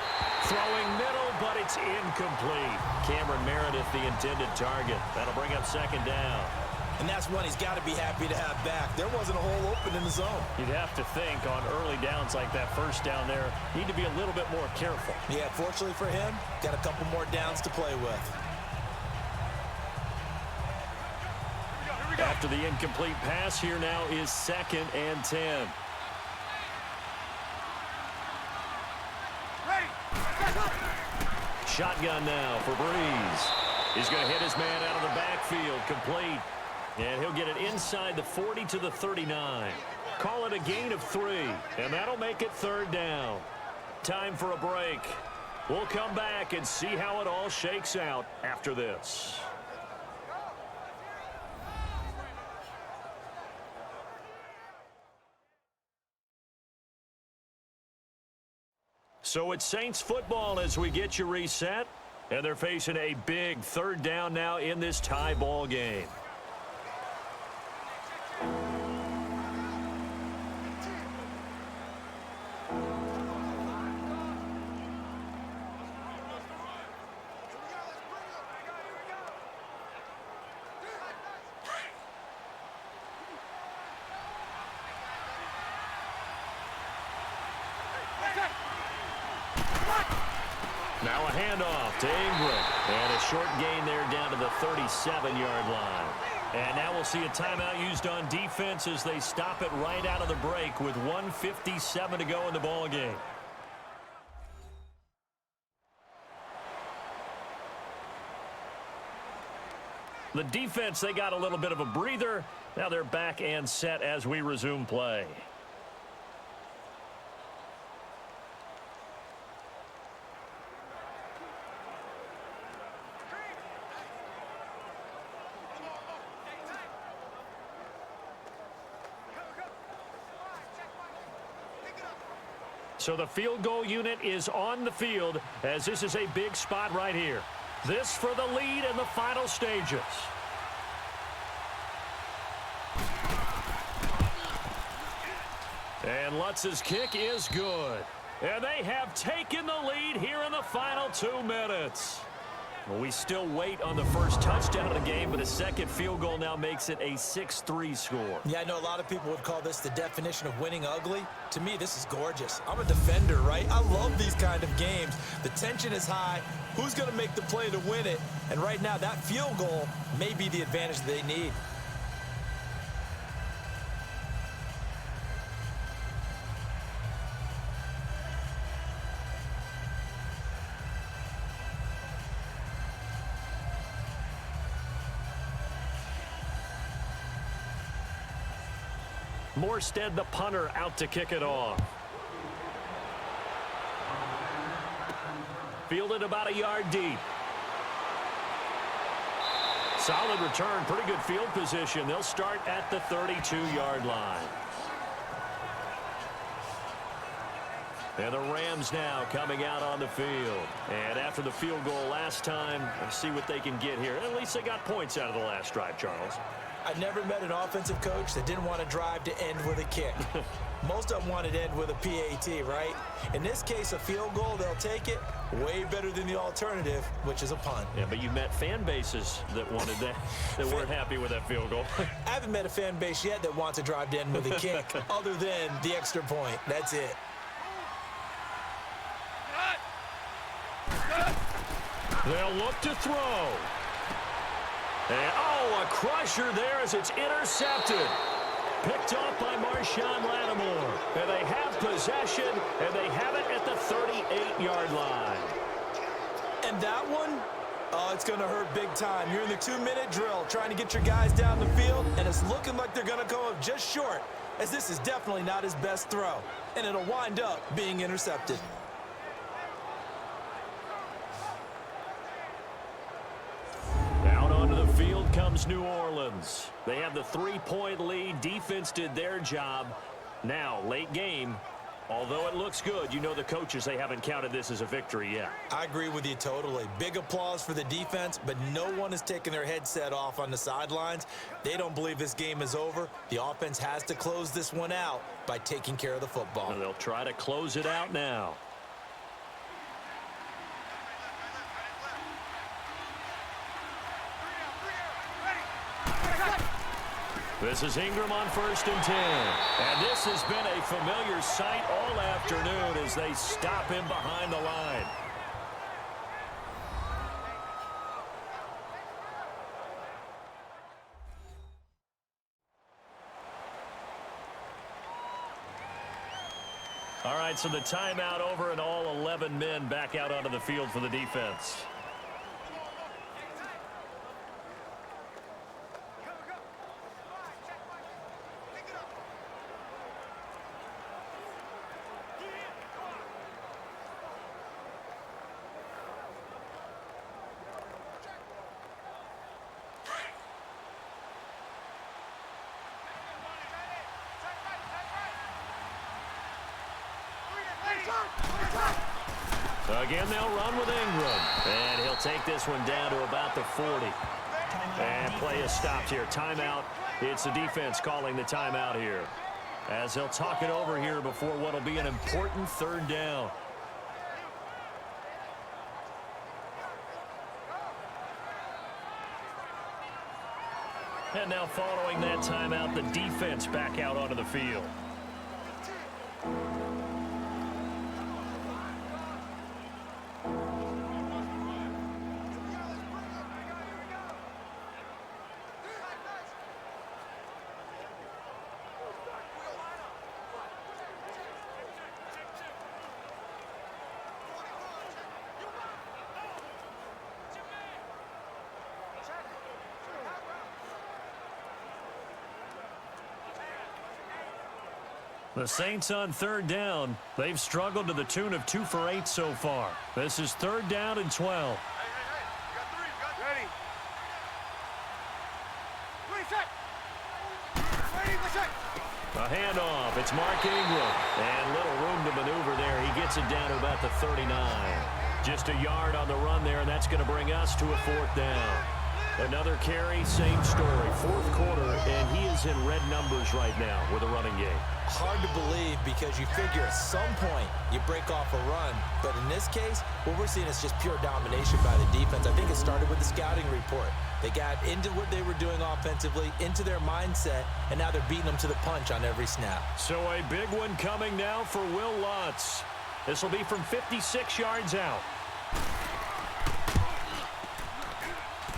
Throwing middle, but it's incomplete. Cameron Meredith, the intended target. That'll bring up second down.
And that's one he's got to be happy to have back. There wasn't a hole open in the zone.
You'd have to think on early downs like that first down there, need to be a little bit more careful.
Yeah, fortunately for him, got a couple more downs to play with.
After the incomplete pass, here now is 2nd and 10. Shotgun now for Breeze. He's going to hit his man out of the backfield, complete. And he'll get it inside the 40 to the 39. Call it a gain of 3, and that'll make it 3rd down. Time for a break. We'll come back and see how it all shakes out after this. So it's Saints football as we get you reset. And they're facing a big 3rd down now in this tie ball game. Now a handoff to Ingram. And a short gain there down to the 37-yard line. And now we'll see a timeout used on defense as they stop it right out of the break with 1:57 to go in the ball game. The defense, they got a little bit of a breather. Now they're back and set as we resume play. So the field goal unit is on the field as this is a big spot right here. This for the lead in the final stages. And Lutz's kick is good. And they have taken the lead here in the final 2 minutes. Well, we still wait on the first touchdown of the game, but a second field goal now makes it a 6-3 score.
Yeah, I know a lot of people would call this the definition of winning ugly. To me, this is gorgeous. I'm a defender, right? I love these kind of games. The tension is high. Who's going to make the play to win it? And right now, that field goal may be the advantage they need.
Morstead, the punter, out to kick it off. Fielded about a yard deep. Solid return, pretty good field position. They'll start at the 32-yard line. And the Rams now coming out on the field. And after the field goal last time, let's see what they can get here. At least they got points out of the last drive, Charles.
I never met an offensive coach that didn't want to drive to end with a kick. Most of them wanted to end with a PAT, right? In this case, a field goal, they'll take it. Way better than the alternative, which is a punt.
Yeah, but you met fan bases that wanted that, that weren't happy with that field goal.
I haven't met a fan base yet that wants to drive to end with a kick, other than the extra point. That's it.
They'll look to throw. And, oh, a crusher there as it's intercepted. Picked off by Marshawn Lattimore. And they have possession, and they have it at the 38-yard line.
And that one, oh, it's going to hurt big time. You're in the 2-minute drill trying to get your guys down the field, and it's looking like they're going to go up just short, as this is definitely not his best throw. And it'll wind up being intercepted.
Field comes New Orleans. They have the 3-point lead. Defense did their job. Now, late game, Although it looks good, you know the coaches, they haven't counted this as a victory yet.
I agree with you totally. Big applause for the defense, but no one is taking their headset off on the sidelines. They don't believe this game is over. The offense has to close this one out by taking care of the football.
And they'll try to close it out now. This is Ingram on 1st and 10. And this has been a familiar sight all afternoon as they stop him behind the line. All right, so the timeout over and all 11 men back out onto the field for the defense. Again, they'll run with Ingram. And he'll take this one down to about the 40. And play is stopped here. Timeout. It's the defense calling the timeout here, as they'll talk it over here before what will be an important 3rd down. And now following that timeout, the defense back out onto the field. The Saints on 3rd down. They've struggled to the tune of 2 for 8 so far. This is 3rd down and 12.
Hey, you got 3, you got ready. 3 set. Ready, let's check.
A handoff. It's Mark Ingram. And little room to maneuver there. He gets it down to about the 39. Just a yard on the run there, and that's going to bring us to a 4th down. Another carry, same story. 4th quarter, and he is in red numbers right now with a running game.
Hard to believe because you figure at some point you break off a run. But in this case, what we're seeing is just pure domination by the defense. I think it started with the scouting report. They got into what they were doing offensively, into their mindset, and now they're beating them to the punch on every snap.
So a big one coming now for Will Lutz. This will be from 56 yards out.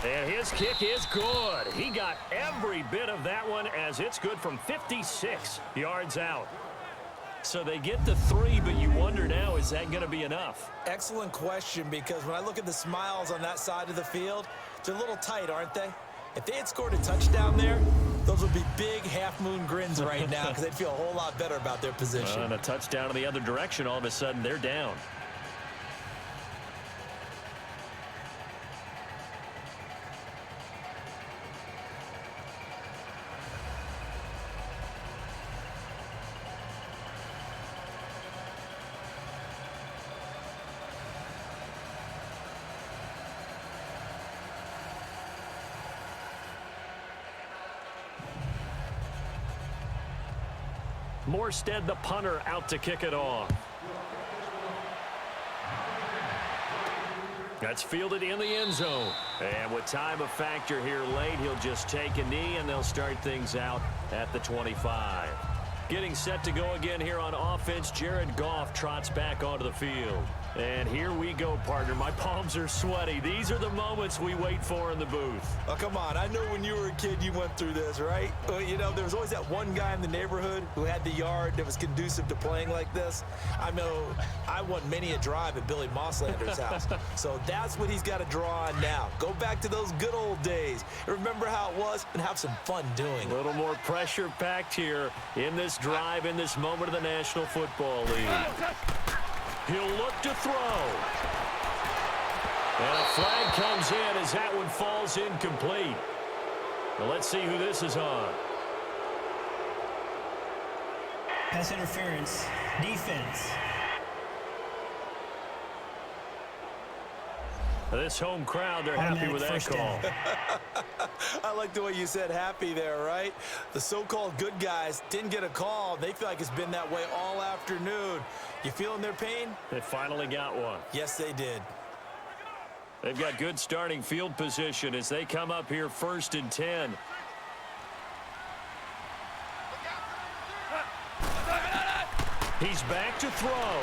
And his kick is good. He got every bit of that one as it's good from 56 yards out. So they get the 3, but you wonder now, is that going to be enough?
Excellent question, because when I look at the smiles on that side of the field, they're a little tight, aren't they? If they had scored a touchdown there, those would be big half-moon grins right now because they'd feel a whole lot better about their position.
And a touchdown in the other direction, all of a sudden they're down. Morstead, the punter, out to kick it off. That's fielded in the end zone. And with time a factor here late, he'll just take a knee, and they'll start things out at the 25. Getting set to go again here on offense, Jared Goff trots back onto the field. And here we go, partner. My palms are sweaty. These are the moments we wait for in the booth.
Oh, come on. I know when you were a kid, you went through this, right? Well, you know, there was always that one guy in the neighborhood who had the yard that was conducive to playing like this. I know I won many a drive at Billy Mosslander's house. So that's what he's got to draw on now. Go back to those good old days. Remember how it was and have some fun doing it.
A little more pressure packed here in this drive, in this moment of the National Football League. He'll look to throw. And a flag comes in as that one falls incomplete. Now let's see who this is on.
Pass interference. Defense.
This home crowd, they're happy with that call.
I like the way you said happy there, right? The so-called good guys didn't get a call. They feel like it's been that way all afternoon. You feeling their pain?
They finally got one.
Yes, they did.
They've got good starting field position as they come up here 1st and 10. He's back to throw.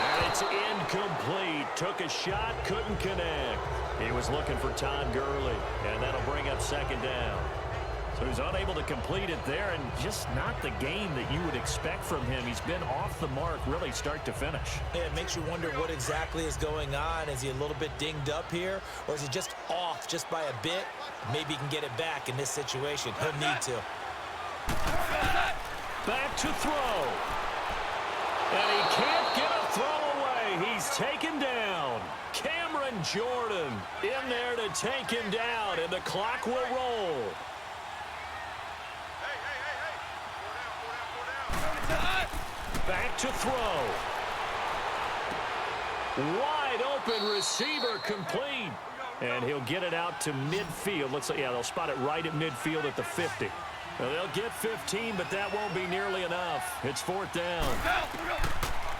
And it's incomplete. Took a shot, couldn't connect. He was looking for Todd Gurley, and that'll bring up 2nd down. So he's unable to complete it there, and just not the game that you would expect from him. He's been off the mark, really start to finish.
Yeah, it makes you wonder what exactly is going on. Is he a little bit dinged up here, or is he just off just by a bit? Maybe he can get it back in this situation. He'll need to.
Back to throw. And he can't get a throw away. He's taken down. Cameron Jordan in there to take him down, and the clock will roll. Back to throw. Wide open receiver complete. And he'll get it out to midfield. Looks like, yeah, they'll spot it right at midfield at the 50. Now, they'll get 15, but that won't be nearly enough. It's 4th down.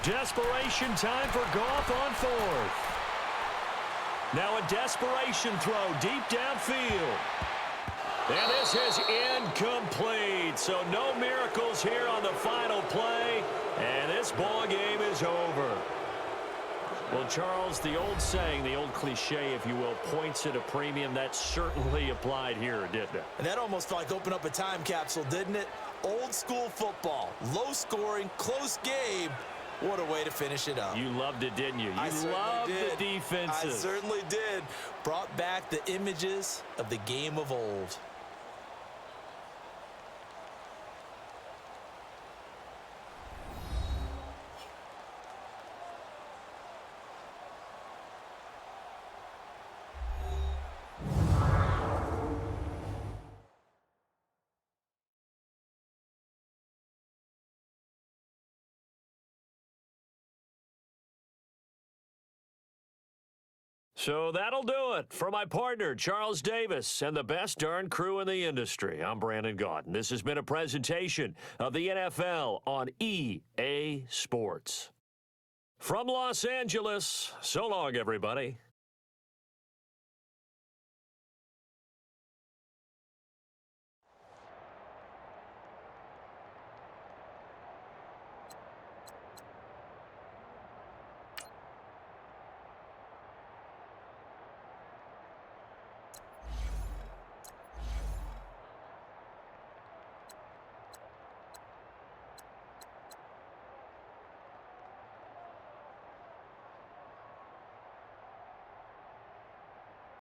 Desperation time for Goff on 4th. Now a desperation throw deep downfield. And this is incomplete. So no miracles here on the final play. And this ball game is over. Well, Charles, the old saying, the old cliche, if you will, points at a premium, that certainly applied here, didn't it?
And that almost felt like open up a time capsule, didn't it? Old school football, low scoring, close game. What a way to finish it up.
You loved it, didn't you? You loved the defenses.
I certainly did. Brought back the images of the game of old.
So that'll do it. For my partner, Charles Davis, and the best darn crew in the industry, I'm Brandon Gaudin. This has been a presentation of the NFL on EA Sports. From Los Angeles, so long, everybody.